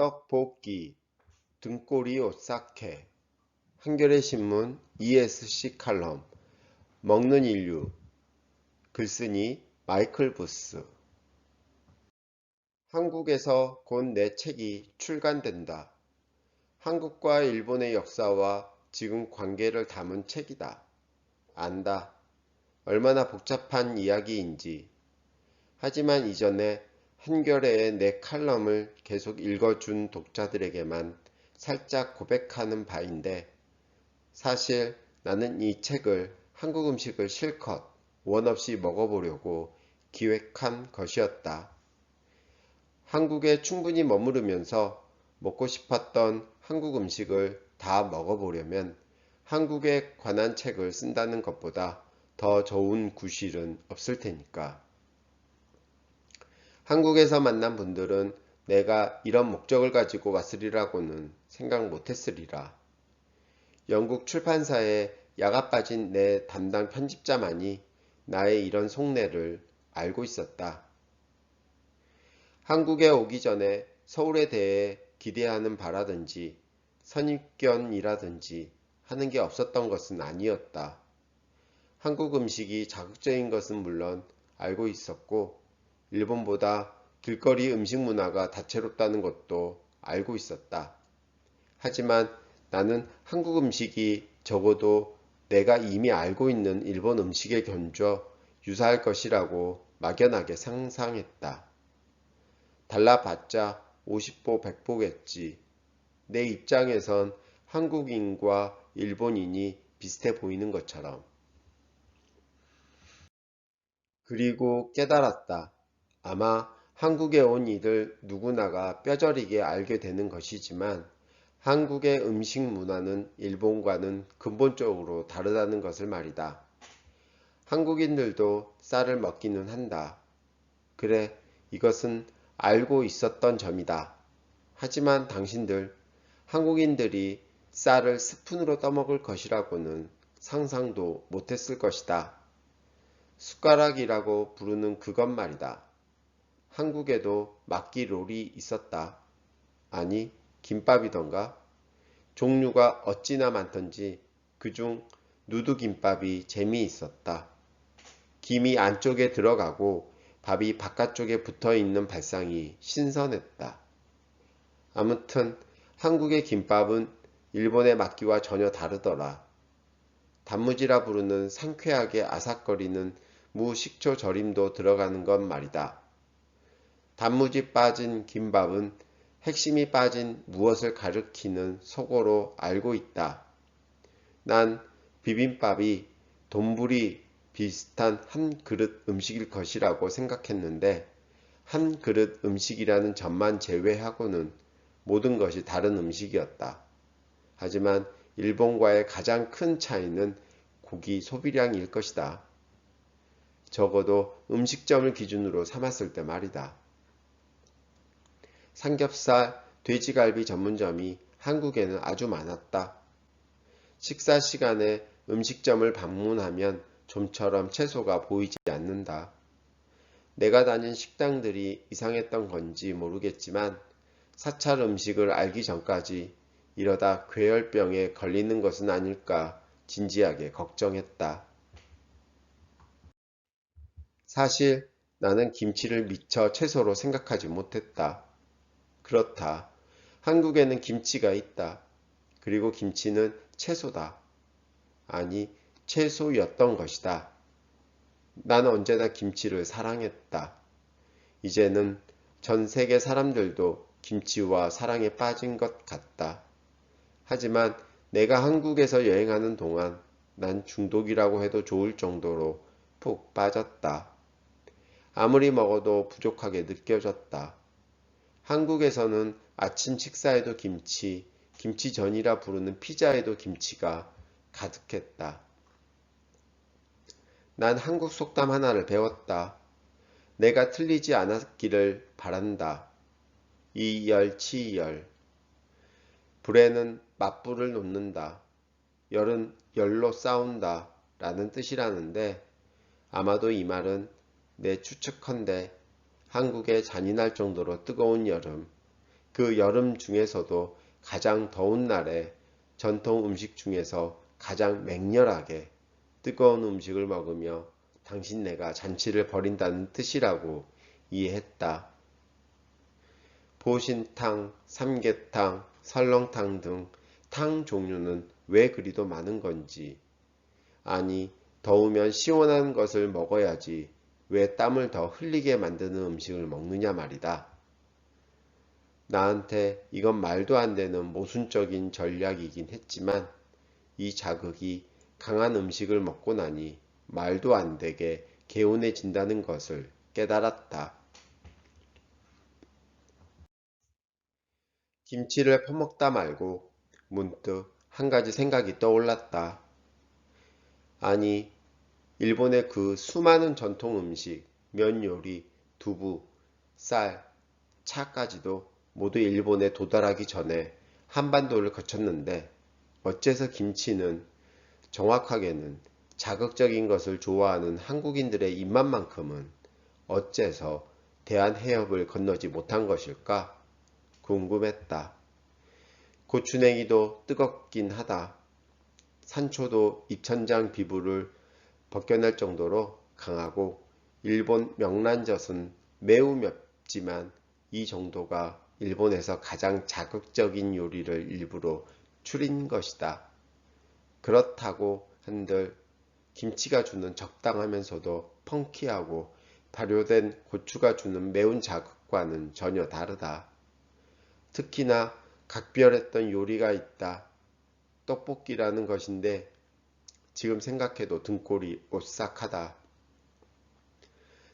떡볶이, 등골이 오싹해. 한겨레 신문 ESC 칼럼, 먹는 인류, 글쓴이 마이클 부스. 한국에서 곧 내 책이 출간된다. 한국과 일본의 역사와 지금 관계를 담은 책이다. 안다. 얼마나 복잡한 이야기인지. 하지만 이전에 한겨레의 내 칼럼을 계속 읽어준 독자들에게만 살짝 고백하는 바인데, 사실 나는 이 책을 한국 음식을 실컷 원 없이 먹어보려고 기획한 것이었다. 한국에 충분히 머무르면서 먹고 싶었던 한국 음식을 다 먹어보려면 한국에 관한 책을 쓴다는 것보다 더 좋은 구실은 없을 테니까. 한국에서 만난 분들은 내가 이런 목적을 가지고 왔으리라고는 생각 못했으리라. 영국 출판사에 야가 빠진 내 담당 편집자만이 나의 이런 속내를 알고 있었다. 한국에 오기 전에 서울에 대해 기대하는 바라든지 선입견이라든지 하는 게 없었던 것은 아니었다. 한국 음식이 자극적인 것은 물론 알고 있었고, 일본보다 길거리 음식 문화가 다채롭다는 것도 알고 있었다. 하지만 나는 한국 음식이 적어도 내가 이미 알고 있는 일본 음식에 견줘 유사할 것이라고 막연하게 상상했다. 달라봤자 50보 100보겠지. 내 입장에선 한국인과 일본인이 비슷해 보이는 것처럼. 그리고 깨달았다. 아마 한국에 온 이들 누구나가 뼈저리게 알게 되는 것이지만 한국의 음식 문화는 일본과는 근본적으로 다르다는 것을 말이다. 한국인들도 쌀을 먹기는 한다. 그래, 이것은 알고 있었던 점이다. 하지만 당신들, 한국인들이 쌀을 스푼으로 떠먹을 것이라고는 상상도 못했을 것이다. 숟가락이라고 부르는 그것 말이다. 한국에도 막기롤이 있었다. 아니, 김밥이던가. 종류가 어찌나 많던지 그중 누드김밥이 재미있었다. 김이 안쪽에 들어가고 밥이 바깥쪽에 붙어있는 발상이 신선했다. 아무튼 한국의 김밥은 일본의 막기와 전혀 다르더라. 단무지라 부르는 상쾌하게 아삭거리는 무식초 절임도 들어가는 것 말이다. 단무지 빠진 김밥은 핵심이 빠진 무엇을 가리키는 속어로 알고 있다. 난 비빔밥이 돈부리 비슷한 한 그릇 음식일 것이라고 생각했는데, 한 그릇 음식이라는 점만 제외하고는 모든 것이 다른 음식이었다. 하지만 일본과의 가장 큰 차이는 고기 소비량일 것이다. 적어도 음식점을 기준으로 삼았을 때 말이다. 삼겹살, 돼지갈비 전문점이 한국에는 아주 많았다. 식사 시간에 음식점을 방문하면 좀처럼 채소가 보이지 않는다. 내가 다닌 식당들이 이상했던 건지 모르겠지만 사찰 음식을 알기 전까지 이러다 괴혈병에 걸리는 것은 아닐까 진지하게 걱정했다. 사실 나는 김치를 미처 채소로 생각하지 못했다. 그렇다. 한국에는 김치가 있다. 그리고 김치는 채소다. 아니, 채소였던 것이다. 나는 언제나 김치를 사랑했다. 이제는 전 세계 사람들도 김치와 사랑에 빠진 것 같다. 하지만 내가 한국에서 여행하는 동안 난 중독이라고 해도 좋을 정도로 푹 빠졌다. 아무리 먹어도 부족하게 느껴졌다. 한국에서는 아침 식사에도 김치, 김치전이라 부르는 피자에도 김치가 가득했다. 난 한국 속담 하나를 배웠다. 내가 틀리지 않았기를 바란다. 이열치열. 불에는 맞불을 놓는다. 열은 열로 싸운다. 라는 뜻이라는데, 아마도 이 말은 내 추측컨대 한국의 잔인할 정도로 뜨거운 여름, 그 여름 중에서도 가장 더운 날에 전통 음식 중에서 가장 맹렬하게 뜨거운 음식을 먹으며 당신네가 잔치를 벌인다는 뜻이라고 이해했다. 보신탕, 삼계탕, 설렁탕 등 탕 종류는 왜 그리도 많은 건지, 아니 더우면 시원한 것을 먹어야지 왜 땀을 더 흘리게 만드는 음식을 먹느냐 말이다. 나한테 이건 말도 안 되는 모순적인 전략이긴 했지만 이 자극이 강한 음식을 먹고 나니 말도 안 되게 개운해진다는 것을 깨달았다. 김치를 퍼먹다 말고 문득 한 가지 생각이 떠올랐다. 아니, 일본의 그 수많은 전통 음식, 면 요리, 두부, 쌀, 차까지도 모두 일본에 도달하기 전에 한반도를 거쳤는데 어째서 김치는 정확하게는 자극적인 것을 좋아하는 한국인들의 입맛만큼은 어째서 대한해협을 건너지 못한 것일까? 궁금했다. 고추냉이도 뜨겁긴 하다. 산초도 입천장 피부를 벗겨낼 정도로 강하고 일본 명란젓은 매우 맵지만 이 정도가 일본에서 가장 자극적인 요리를 일부러 추린 것이다. 그렇다고 한들 김치가 주는 적당하면서도 펑키하고 발효된 고추가 주는 매운 자극과는 전혀 다르다. 특히나 각별했던 요리가 있다. 떡볶이라는 것인데 지금 생각해도 등골이 오싹하다.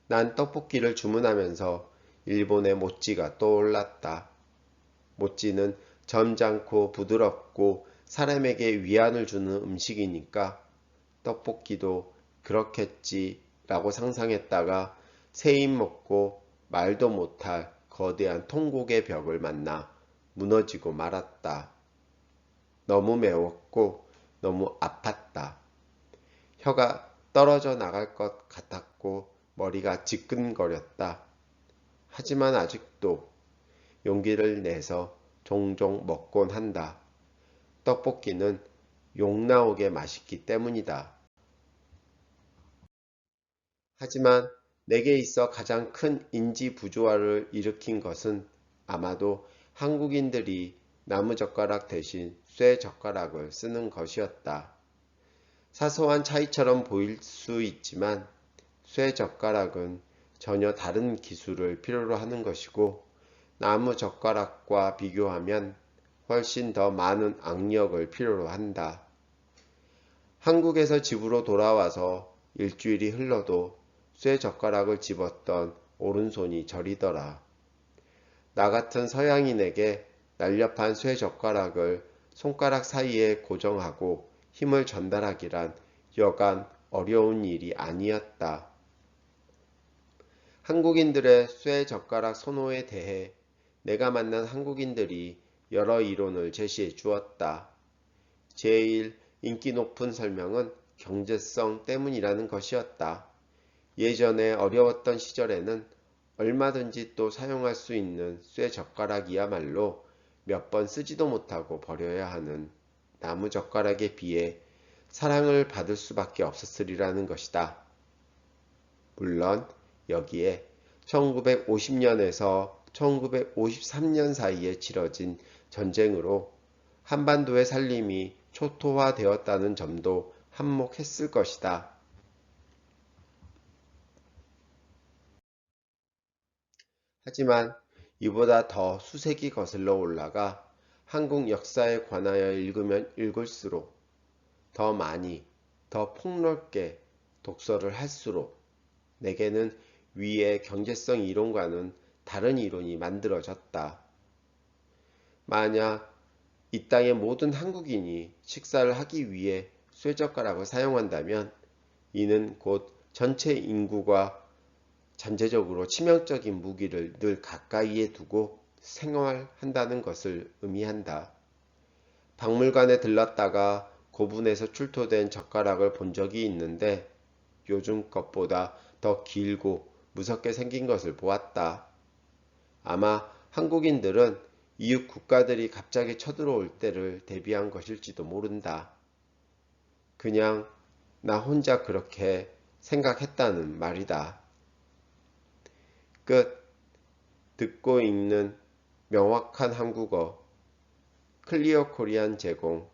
난 떡볶이를 주문하면서 일본의 모찌가 떠올랐다. 모찌는 점잖고 부드럽고 사람에게 위안을 주는 음식이니까 떡볶이도 그렇겠지라고 상상했다가 새 입 먹고 말도 못할 거대한 통곡의 벽을 만나 무너지고 말았다. 너무 매웠고 너무 아팠다. 혀가 떨어져 나갈 것 같았고 머리가 지끈거렸다. 하지만 아직도 용기를 내서 종종 먹곤 한다. 떡볶이는 욕 나오게 맛있기 때문이다. 하지만 내게 있어 가장 큰 인지 부조화를 일으킨 것은 아마도 한국인들이 나무젓가락 대신 쇠젓가락을 쓰는 것이었다. 사소한 차이처럼 보일 수 있지만 쇠젓가락은 전혀 다른 기술을 필요로 하는 것이고 나무젓가락과 비교하면 훨씬 더 많은 악력을 필요로 한다. 한국에서 집으로 돌아와서 일주일이 흘러도 쇠젓가락을 집었던 오른손이 저리더라. 나 같은 서양인에게 날렵한 쇠젓가락을 손가락 사이에 고정하고 힘을 전달하기란 여간 어려운 일이 아니었다. 한국인들의 쇠젓가락 선호에 대해 내가 만난 한국인들이 여러 이론을 제시해 주었다. 제일 인기 높은 설명은 경제성 때문이라는 것이었다. 예전에 어려웠던 시절에는 얼마든지 또 사용할 수 있는 쇠젓가락이야말로 몇 번 쓰지도 못하고 버려야 하는 나무젓가락에 비해 사랑을 받을 수밖에 없었으리라는 것이다. 물론 여기에 1950년에서 1953년 사이에 치러진 전쟁으로 한반도의 살림이 초토화되었다는 점도 한몫했을 것이다. 하지만 이보다 더 수세기 거슬러 올라가 한국 역사에 관하여 읽으면 읽을수록 더 많이, 더 폭넓게 독서를 할수록 내게는 위의 경제성 이론과는 다른 이론이 만들어졌다. 만약 이 땅의 모든 한국인이 식사를 하기 위해 쇠젓가락을 사용한다면 이는 곧 전체 인구가 잠재적으로 치명적인 무기를 늘 가까이에 두고 생활한다는 것을 의미한다. 박물관에 들렀다가 고분에서 출토된 젓가락을 본 적이 있는데 요즘 것보다 더 길고 무섭게 생긴 것을 보았다. 아마 한국인들은 이웃 국가들이 갑자기 쳐들어올 때를 대비한 것일지도 모른다. 그냥 나 혼자 그렇게 생각했다는 말이다. 끝. 듣고 읽는 명확한 한국어 클리어 코리안 제공